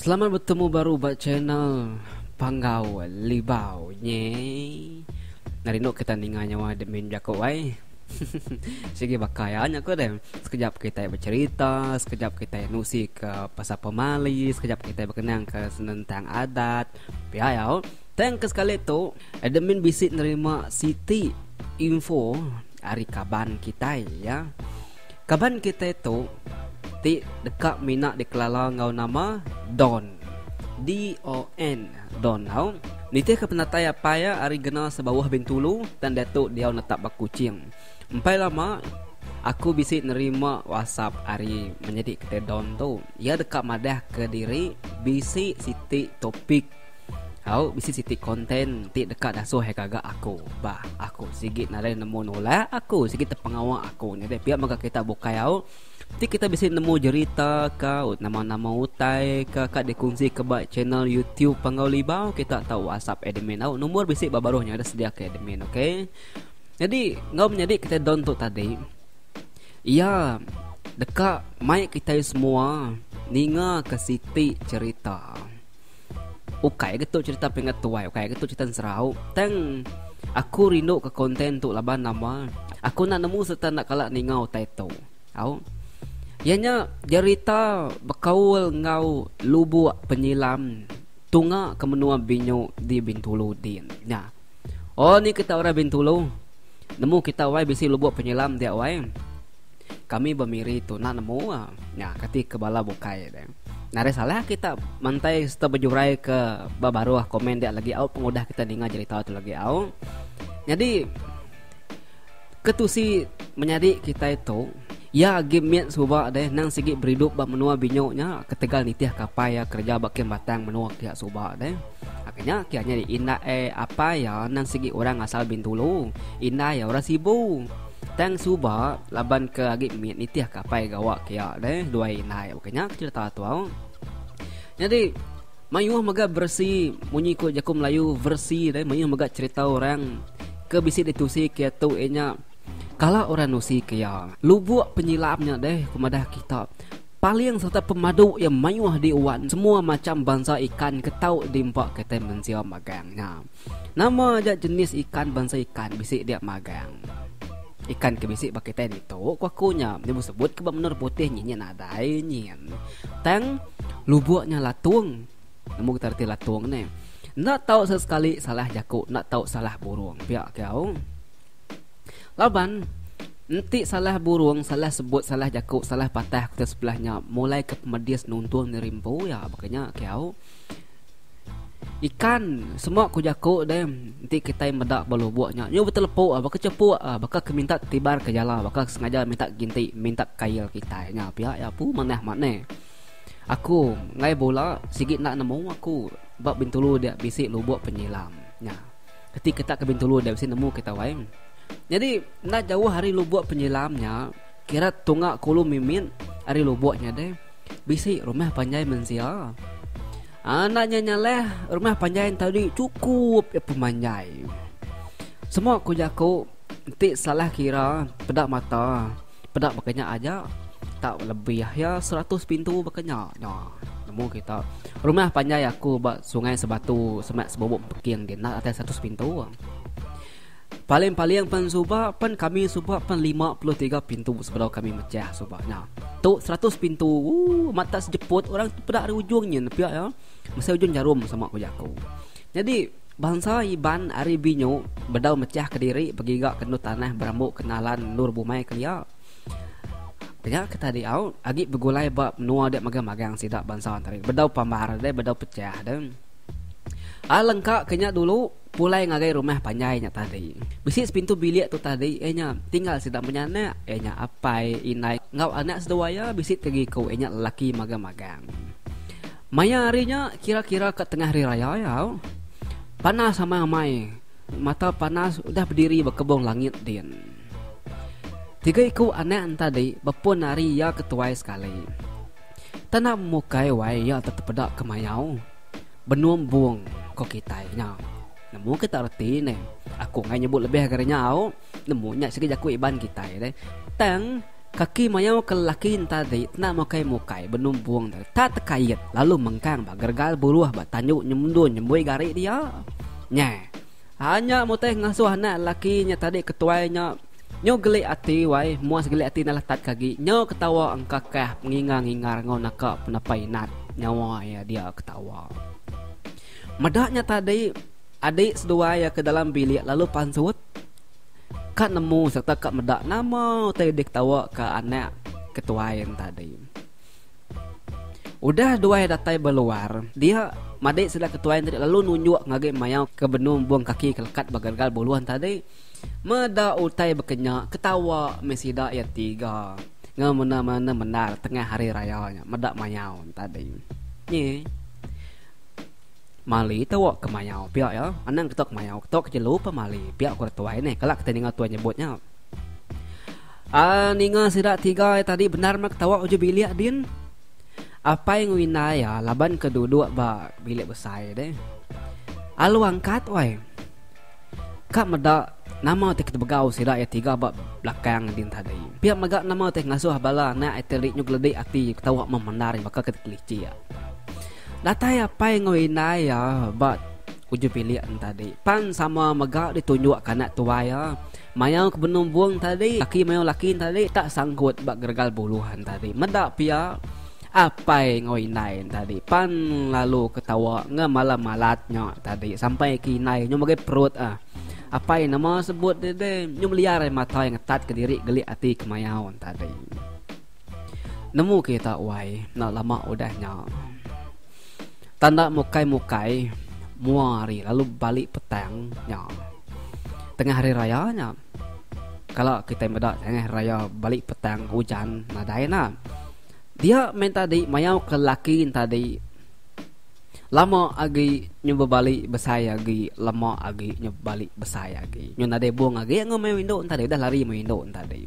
Selamat bertemu baru buat channel Panggau Libau nye. Narindok kita ninganya wa demin jako wai. Sige bakayanya ko deh. Sekejap kita bercerita, sekejap kita nusi ke pasar pemali, sekejap kita berkenang ke tentang adat. Biayau. Teng ke sekali tu, admin bisik nerima Siti info hari kaban kita ya. Kaban kita itu ti dekat minak di Kelala ngau nama Don D-O-N Don ngau niti ke penatai apa ya ari gena sebawah Bintulu dan datuk dia netap bakucing empai lama aku bisik nerima WhatsApp ari menjadi kita Don tu ya dekat madah ke diri bisik siti topik Au bisi siti konten ti dekat dah so hai kagak aku bah aku sigit nalai nemu nolak aku sigit terpengawak aku ni deh pihak maka kita bukai au ti kita bisa nemu cerita kau nama-nama utai ke kat dikongsi ke bak channel YouTube Panggau Libau kita tahu WhatsApp admin au nomor bisik barunya ada sedia ke admin okey jadi ngau menjadi kita don tu tadi ya dekat mic kita semua ninga ke siti cerita ukai gitu cerita pengat tuai ukai gitu cerita serau teng aku rindu ke konten tu laban nama aku nak nemu serta nak kalak ningau title au ianya cerita berkaul ngau lubuk penyilam tunga ke menua binyo di Bintulu din nah oh ni kita orang Bintulu nemu kita wai bisi lubuk penyilam dia wai kami bermiri tu nak nemu nah kati kebala bukai deh nare salah kita mantai serta berjurai ke babaruah komen dia lagi au pengudah kita dengar cerita tu lagi au jadi ketusi menjadi kita itu ya game subak deh nang sigit beridup bak menua binyoknya ketegal nitiah kapai ya kerja bakin batang menua kia subak deh akhirnya kianya di indah apa ya nang sigit orang asal Bintulu indah ya orang sibu tang subak laban ke agit miet nitiah kapai gawak kia deh dua indah akhirnya cerita tu au jadi mayuh maga bersih munyi ko jaku Melayu versi deh mayuh maga cerita orang ke bisi ditusi kia tu enya kalau orang nusi kia lubuk penyilamnya deh kemadah kita paling serta pemadu yang mayuh di uwan semua macam bangsa ikan ketau dimpak kita mensia magangnya nama aja jenis ikan bangsa ikan bisik dia magang ikan kebisik pakai ten itu kuakunya dia sebut ke menur putih nyenyen ada nyen tang lubuknya latung nemu kita arti latung ni nak tahu sesekali salah jaku nak tahu salah burung pihak kau laban nanti salah burung salah sebut salah jaku salah patah kita sebelahnya mulai ke pemedias nuntung nerimpu ya makanya kau ikan semua ku jaku deh nanti kita medak balubuknya nyu betul lepuk bakal cepuk bakal keminta tibar ke jala bakal sengaja minta ginti minta kail kita nya pihak ya pu maneh aku ngai bola sigit nak nemu aku bab Bintulu dia bisik lubuk penyilam nya ketika kita ke Bintulu dia bisik nemu kita wae jadi nak jauh hari lubuk penyilamnya kira tunggak kulu mimin hari lubuknya deh bisik rumah panjai mensia anaknya nyaleh rumah panjai tadi cukup ya pemanjai semua aku jaku nanti salah kira pedak mata pedak makanya aja tak lebih ya 100 pintu makanya nah nemu kita rumah panjai aku bak sungai sebatu semak sebobok peking dia nak atas 100 pintu paling pen subak pen kami subak pen 53 pintu sebelum kami mecah subaknya tu 100 pintu mata sejeput orang tu pedak ada ujungnya pihak ya masa ujung jarum sama aku jaku jadi bangsa iban ari binyo bedau mecah ke diri pergi gak kenu tanah berambut kenalan nur bumai kelia kaya kata dia au agi begulai bab menua dek magang-magang sidak bangsa antari bedau pamar deh bedau pecah deh lengkap kenya dulu pulai ngagai rumah panjai nya tadi bisik pintu bilik tu tadi nya tinggal sidak menyana nya apai inai ngau anak sedawaya bisik tegi kau nya lelaki magang-magang maya harinya kira-kira ke tengah hari raya ya panas sama mai mata panas udah berdiri berkebong langit din tiga iku anak tadi bepun hari ya ketuai sekali tanah mukai wai ya tetap pedak kemayau benuam buang kok kita nya nemu kita arti ni aku ngai nyebut lebih agarnya au nemu nya sikit aku iban kita deh tang Kaki mayau ke lakin tadi nak makai mukai benumbung tak terkait lalu mengkang ba gergal buruh ba tanyuk nyemundun nyembui gari dia. Nya. Hanya muteh ngasuh anak lakinya tadi ketuainya nyo gelik ati wai muas gelik ati nalah tat kaki nyo ketawa angkakah ngingar-ngingar ngau nakak penapai nat nyawa ya dia ketawa. Medaknya tadi adik sedua ya ke dalam bilik lalu pansut kat nemu serta kat medak nama tadi dia ketawa ke anak ketuain tadi. Udah dua datai berluar dia madik sudah ketuain tadi lalu nunjuk ngage mayau ke benung buang kaki kelekat bagargal buluan tadi. Meda utai berkenyak ketawa mesida ya 3 ngamana-mana menar tengah hari rayanya medak mayau tadi. Nye Mali tawa ke mayau pihak ya. Anang ketok mayau ketok je lupa mali pihak ku tuai ni. Kelak kita dengar tuan nyebutnya. Ninga sidak 3 tadi benar mak tawa uju bilik din. Apa yang winaya laban keduduk ba bilik besar deh. Alu angkat wai. Kak medak nama teh kita begau sidak ya 3 ba belakang din tadi. Pihak megak nama teh ngasuh bala nak etelik nyugledek ati ketawa memenar maka keteklici ya. Datai apa yang ngawinai ya bat uju pilihan tadi. Pan sama megak ditunjuk kanak tua ya. Mayau ke benung buang tadi. Laki mayau laki tadi tak sangkut bak gergal buluhan tadi. Medak pia apa yang ngawinai tadi. Pan lalu ketawa ngamalam malatnya tadi. Sampai kinai nyo bagai perut Apa yang nama sebut dia nyo meliar mata yang ngetat ke diri gelik hati ke mayau tadi. Nemu kita wai nak lama udahnya. Tanda mukai-mukai muari lalu balik petangnya tengah hari rayanya. Kalau kita medak tengah raya balik petang hujan nadai na. Dia main tadi mayau ke laki tadi. Lama agi nyoba balik besaya agi lama agi nyoba balik besaya agi. Nyo nadai buang agi ngau main window tadi udah lari main window tadi.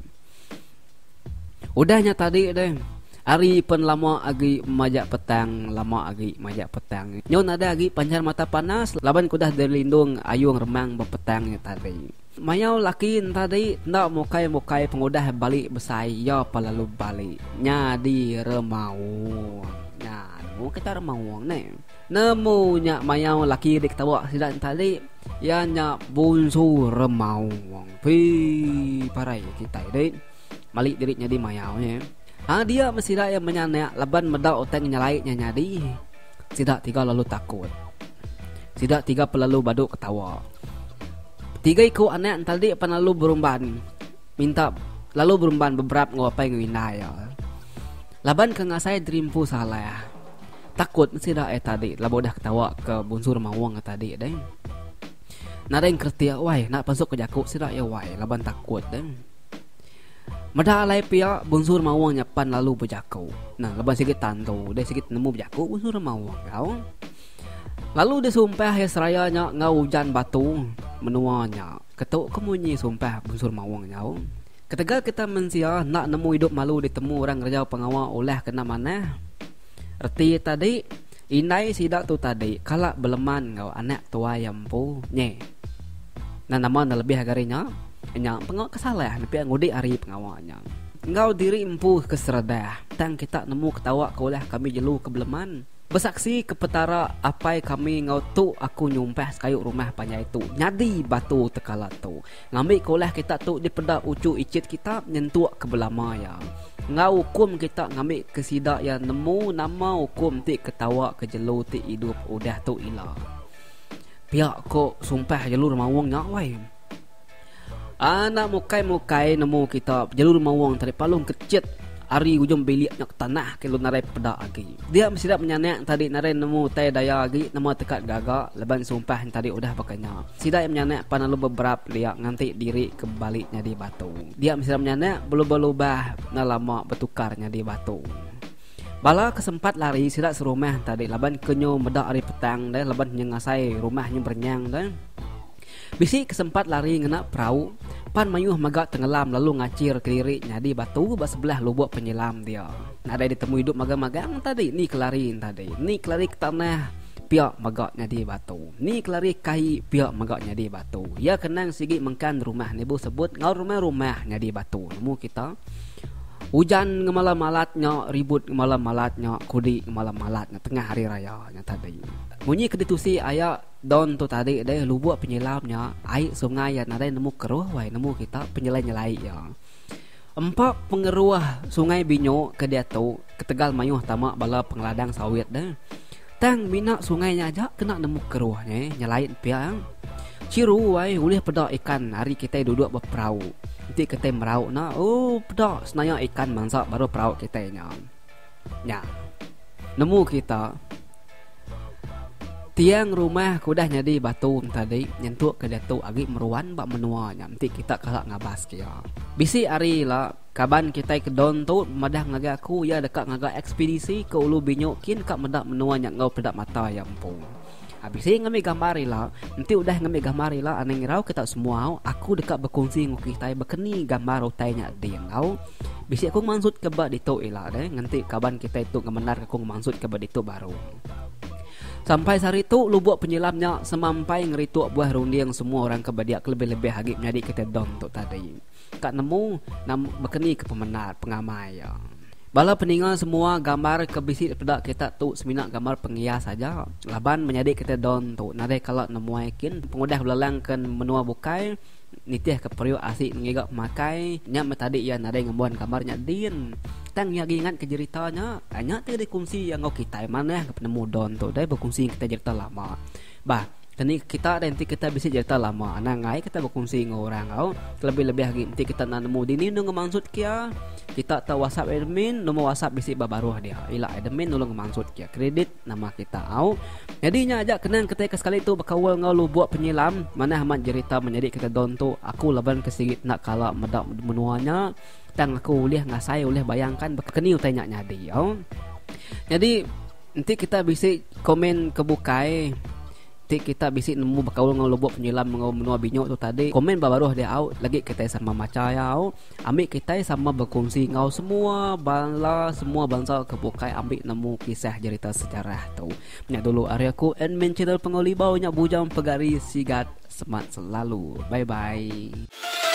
Udahnya tadi deh. Hari pun lama agi majak petang, lama agi majak petang. Nyon ada agi pancar mata panas, laban kudah derlindung ayung remang berpetangnya tadi. Mayau lakin tadi nak mukai-mukai pengudah balik besai ya palalu balik. Nyadi remau. Nah, nemu kita remau ni. Nemu nya mayau laki dik tawa sidan tadi. Ya nya bunsu remau. Pi parai kita dek. Balik dirinya di mayau nya. Dia mesidak yang menyanak laban medak oteng nyalaiknya nyadi. Sidak 3 lalu takut. Sidak 3 pelalu baduk ketawa. 3 ikut anak tadi pan lalu berumban. Minta lalu berumban beberapa ngapai ngwinaya. Laban ke ngasai dreampu salah. Takut mesidak tadi lalu dah ketawa ke bunsur mawang tadi deh. Nada yang kerti wai nak masuk ke jakuk sidak ya wai laban takut deh. Mada alai pia bunsur mawang nyapan lalu berjakau. Nah, lepas sikit tantu, dia sikit nemu berjakau bunsur mawang kau. Lalu dia sumpah ya serayanya ngau hujan batu menuanya. Ketuk kemunyi sumpah bunsur mawang kau. Ketika kita mensia nak nemu hidup malu ditemu orang kerja pengawal oleh kena mana. Erti tadi inai sidak tu tadi kalak beleman kau anak tua yang pu nye. Nah, nama lebih agarinya. Yang pengawal kesalah tapi ngudi hari pengawalnya. Engkau diri empu keserdah. Tang kita nemu ketawa kaulah kami jelu kebeleman. Bersaksi ke petara apai kami ngau tu aku nyumpah sekayuk rumah panjai tu. Nyadi batu tekala tu. Ngambil kaulah kita tu di pedak ucu icit kita nyentuak ke belama ya. Ngau hukum kita ngambil kesidak yang nemu nama hukum ti ketawa ke jelu ti hidup udah tu ilah. Pihak kok sumpah jalur mawang nyawai. Anak mukai-mukai nemu kita jalur mawang tadi palung kecit hari ujung bilik nak tanah kalau narai pedak lagi. Dia mesti dak menyanak tadi narai nemu tai daya lagi nama tekat gagak leban sumpah tadi udah pakainya. Sidak menyanak panalu beberapa liak nganti diri kebaliknya di batu. Dia mesti menyanak belubah-lubah na lama bertukarnya di batu. Bala kesempat lari sidak serumah tadi leban kenyo medak hari petang dah leban nyengasai rumahnya bernyang dah. Bisi kesempat lari ngena perahu. Pan mayuh magak tenggelam lalu ngacir keliriknya di batu sebelah lubuk penyelam dia. Ada ditemu hidup magang-magang tadi. Ni kelarin tadi. Ni kelari ke tanah piak magaknya di batu. Ni kelari kai piak magaknya di batu. Ya kenang sigi mengkan rumah ni bu sebut ngau rumah-rumahnya di batu. Nemu kita Hujan ngemalam malatnya, ribut ngemalam malatnya, kudi ngemalam malatnya tengah hari raya nya tadi. Bunyi keditusi aya don tu tadi deh lubuk penyelamnya air sungai yang ada nemu keruh wai nemu kita penyelai-nyelai ya. Empat pengeruah sungai Binyo ke dia tu ke Tegal Mayuh tamak bala pengeladang sawit dah. Tang minak sungainya aja kena nemu keruahnya nyelain pia. Ciru wai boleh pedak ikan hari kita duduk berperahu. Nanti kita merau na pedak senaya ikan mangsa baru perahu kita nya. Ya. Nemu kita tiang rumah kudah nyadi batu tadi nyentuk ke datu agi meruan bak menua nya nanti kita kalak ngabas kia. Bisi ari lah kaban kita ke don tu madah ngaga aku ya dekat ngaga ekspedisi ke Ulu Binyo kin kak medak menua nya ngau pedak mata ya ampun. Habis ngambil gambar lah nanti udah ngambil gambar lah aneh ngirau kita semua aku dekat berkongsi ngau kita berkeni gambar utai nya dia ngau. Bisi aku maksud ke bak ditu ilah deh nanti kaban kita itu ngemenar aku maksud ke bak ditu baru. Sampai hari itu lubuk penyelamnya semampai ngerituk buah runding semua orang kebadiak lebih-lebih hagip nyadi kita don tu tadi. Kak nemu berkeni ke pemenar pengamai ya. Bala peninggal semua gambar kebisit pedak kita tu seminak gambar penghias saja. Laban menjadi kita don tu. Nadai kalau nemu yakin pengudah belelangkan menua bukai nitih ke periuk asik ngigak makai nya tadi ya nadai ngembuan kamarnya din. Tang yang ingat ke ceritanya hanya tadi kongsi yang ngau kita mana ke penemu don tu dai berkongsi kita cerita lama. Bah tani kita nanti kita bisa cerita lama nangai kita berkongsi dengan orang kau lebih-lebih lagi nanti kita nemu dini nunggu maksud kia kita tahu WhatsApp admin nomor WhatsApp bisi babaruh dia ila admin nulung maksud kia kredit nama kita au jadinya aja kenang ketika sekali itu bakawal ngau lu buat penyelam mana amat cerita menjadi kita don tu aku laban kesigit nak kala medak menuanya tang aku ulih ngasai ulih bayangkan bekeni utanya nyadi au jadi nanti kita bisa komen kebukai kita bisi nemu bakaul ngau lubuk penyelam ngau menua Binyo tu tadi komen babaruh dia au lagi kita sama macaya au ambil kita sama berkongsi ngau semua bala semua bangsa kebukai ambil nemu kisah cerita sejarah tu nya dulu area aku admin channel Pengolibau nya bujang pegari sigat semat selalu bye bye.